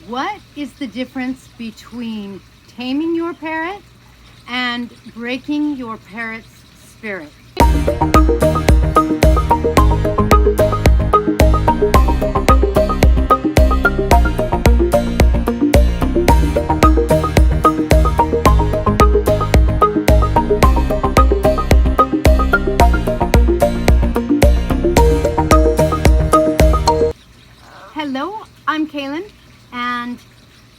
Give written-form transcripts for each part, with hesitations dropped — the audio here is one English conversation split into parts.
What is the difference between taming your parrot and breaking your parrot's spirit? Hello, I'm Kaylin, and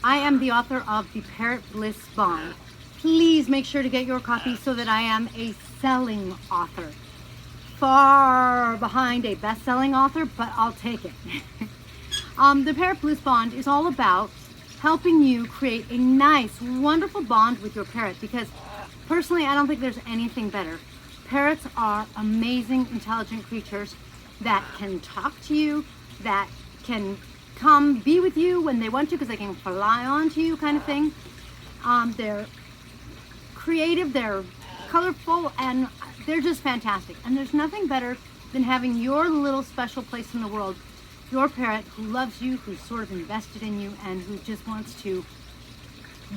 I am the author of the Parrot Bliss Bond. Please make sure to get your copy so that I am a selling author. Far behind a best-selling author, but I'll take it. The Parrot Bliss Bond is all about helping you create a nice, wonderful bond with your parrot, because personally, I don't think there's anything better. Parrots are amazing, intelligent creatures that can talk to you, that can come be with you when they want to because they can fly onto you, kind of thing. They're creative, they're colorful, and they're just fantastic. And there's nothing better than having your little special place in the world, your parrot who loves you, who's sort of invested in you, and who just wants to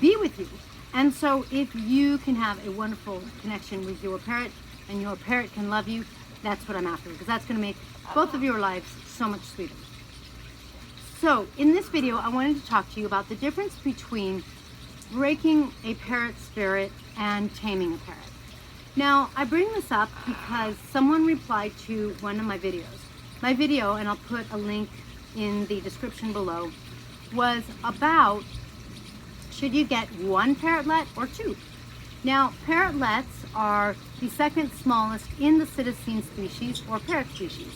be with you. And so if you can have a wonderful connection with your parrot and your parrot can love you, that's what I'm after, because that's going to make both of your lives so much sweeter. So in this video, I wanted to talk to you about the difference between breaking a parrot spirit and taming a parrot. Now, I bring this up because someone replied to one of my videos. My video, and I'll put a link in the description below, was about should you get one parrotlet or two? Now, parrotlets are the second smallest in the psittacine species or parrot species.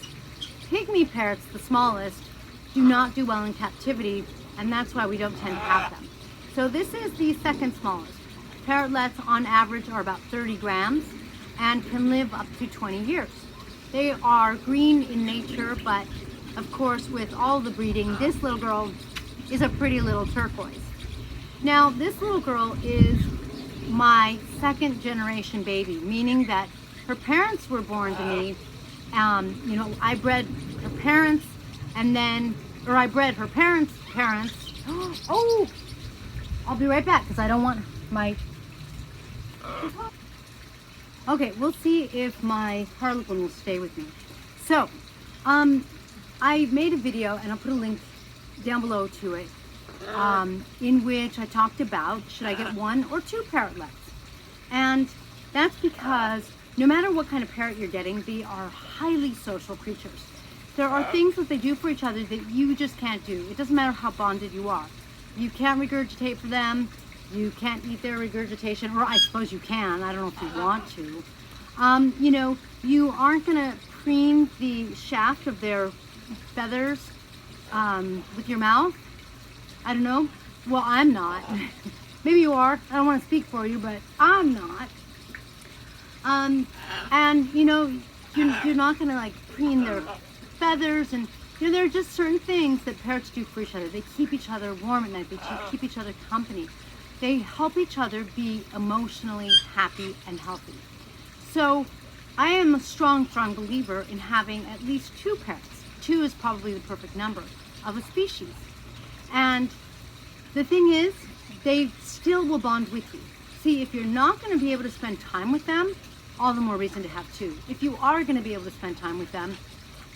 Pygmy parrots, the smallest, do not do well in captivity, and that's why we don't tend to have them. So this is the second smallest. Parrotlets on average are about 30 grams and can live up to 20 years. They are green in nature, but of course with all the breeding, this little girl is a pretty little turquoise. Now this little girl is my second generation baby, meaning that her parents were born to me. I bred her parents, and then, or I bred her parents' parents. Oh, I'll be right back because I don't want my... Okay, we'll see if my Harlequin will stay with me. So, I made a video, and I'll put a link down below to it, in which I talked about should I get one or two parrotlets. And that's because no matter what kind of parrot you're getting, they are highly social creatures. There are things that they do for each other that you just can't do. It doesn't matter how bonded you are. You can't regurgitate for them. You can't eat their regurgitation, or I suppose you can. I don't know if you want to. You aren't going to preen the shaft of their feathers with your mouth. I don't know. Well, I'm not. Maybe you are. I don't want to speak for you, but I'm not. You're not going to like preen their feathers, and there are just certain things that parrots do for each other. They keep each other warm at night. They keep each other company. They help each other be emotionally happy and healthy. So I am a strong believer in having at least two parrots. Two is probably the perfect number of a species. And the thing is, they still will bond with you. See, if you're not going to be able to spend time with them, all the more reason to have two. If you are going to be able to spend time with them,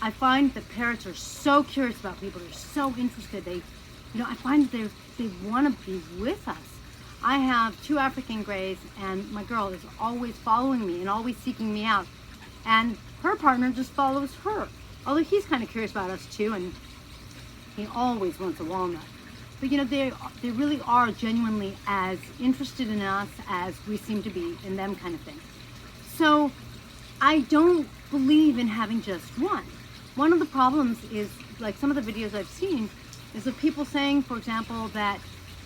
I find that parrots are so curious about people. They're so interested. I find that they want to be with us. I have two African Greys, and my girl is always following me and always seeking me out. And her partner just follows her. Although he's kind of curious about us too, and he always wants a walnut. But they really are genuinely as interested in us as we seem to be in them, kind of thing. So I don't believe in having just one. One of the problems is, like some of the videos I've seen, is of people saying, for example, that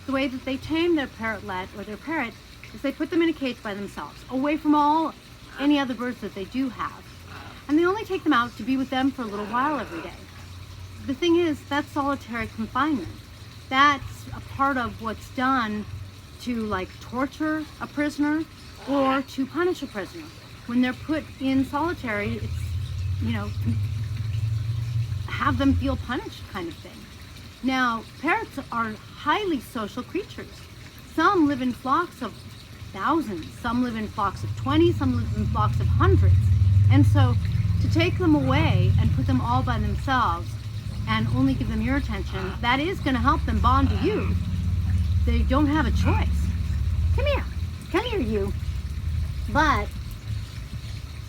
the way that they tame their parrotlet or their parrot is they put them in a cage by themselves, away from any other birds that they do have. And they only take them out to be with them for a little while every day. The thing is, that's solitary confinement. That's a part of what's done to like torture a prisoner or to punish a prisoner. When they're put in solitary, it's, have them feel punished kind of thing. Now, parrots are highly social creatures. Some live in flocks of thousands, some live in flocks of 20, some live in flocks of hundreds. And so to take them away and put them all by themselves and only give them your attention, that is going to help them bond to you. They don't have a choice. Come here, you. But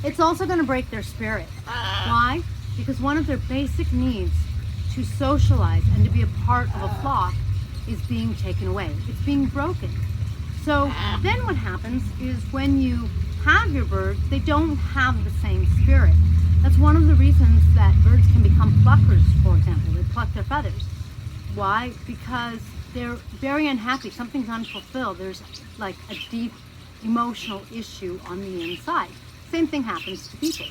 it's also going to break their spirit. Why? Because one of their basic needs to socialize and to be a part of a flock is being taken away. It's being broken. So then what happens is when you have your birds, they don't have the same spirit. That's one of the reasons that birds can become pluckers, for example. They pluck their feathers. Why? Because they're very unhappy. Something's unfulfilled. There's like a deep emotional issue on the inside. Same thing happens to people.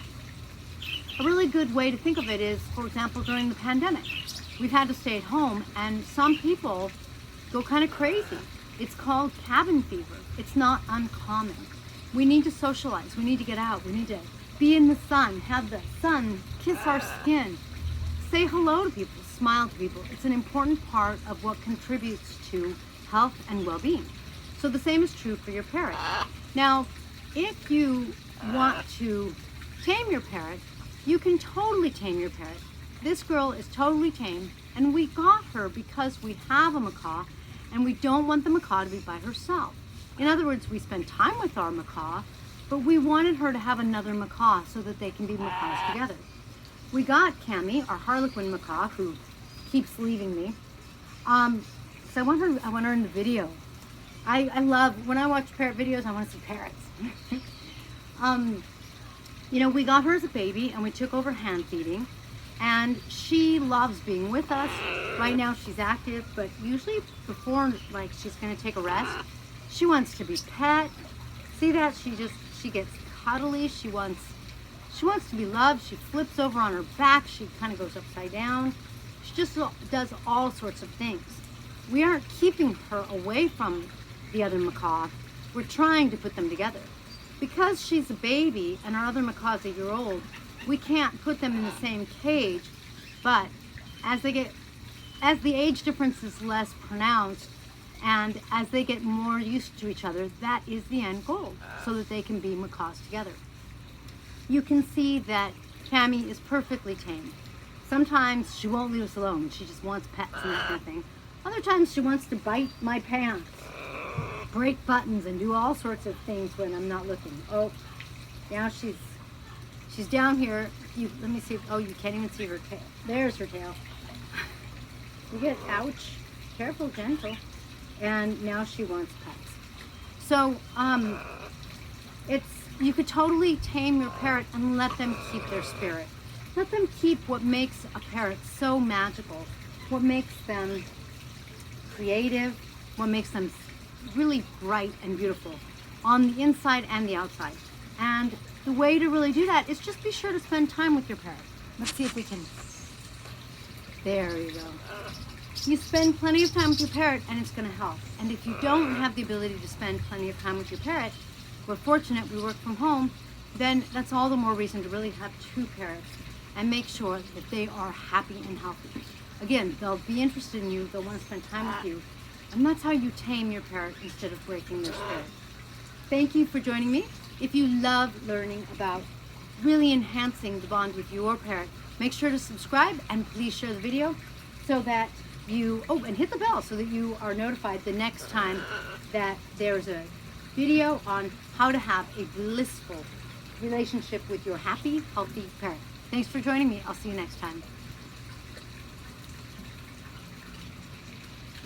A really good way to think of it is, for example, during the pandemic. We've had to stay at home, and some people go kind of crazy. It's called cabin fever. It's not uncommon. We need to socialize. We need to get out. We need to be in the sun, have the sun kiss our skin, say hello to people, smile to people. It's an important part of what contributes to health and well-being. So the same is true for your parrot. Now, if you want to tame your parrot, you can totally tame your parrot. This girl is totally tame, and we got her because we have a macaw, and we don't want the macaw to be by herself. In other words, we spend time with our macaw, but we wanted her to have another macaw so that they can be macaws together. We got Cammy, our Harlequin macaw, who keeps leaving me. So I want her in the video. I love, when I watch parrot videos, I want to see parrots. You know, we got her as a baby and we took over hand feeding, and she loves being with us. Right now she's active, but usually before, like, she's going to take a rest, she wants to be pet. See that? She gets cuddly. She wants to be loved. She flips over on her back. She kind of goes upside down. She just does all sorts of things. We aren't keeping her away from the other macaw. We're trying to put them together. Because she's a baby and our other macaw is 1 year old, we can't put them in the same cage, but as the age difference is less pronounced and as they get more used to each other, that is the end goal, so that they can be macaws together. You can see that Cammy is perfectly tame. Sometimes she won't leave us alone. She just wants pets and that kind of thing. Other times she wants to bite my pants, break buttons, and do all sorts of things when I'm not looking. Oh, now she's down here. Let me see. Oh, you can't even see her tail. There's her tail. You get, ouch. Careful, gentle. And now she wants pets. So, you could totally tame your parrot and let them keep their spirit. Let them keep what makes a parrot so magical, what makes them creative, what makes them really bright and beautiful on the inside and the outside. And the way to really do that is just be sure to spend time with your parrot. Let's see if we can. There you go. You spend plenty of time with your parrot and it's going to help. And if you don't have the ability to spend plenty of time with your parrot, we're fortunate, we work from home, then that's all the more reason to really have 2 parrots and make sure that they are happy and healthy. Again, they'll be interested in you, they'll want to spend time with you, and that's how you tame your parrot instead of breaking their spirit. Thank you for joining me. If you love learning about really enhancing the bond with your parrot, make sure to subscribe and please share the video so that you, and hit the bell so that you are notified the next time that there's a video on how to have a blissful relationship with your happy, healthy parrot. Thanks for joining me. I'll see you next time.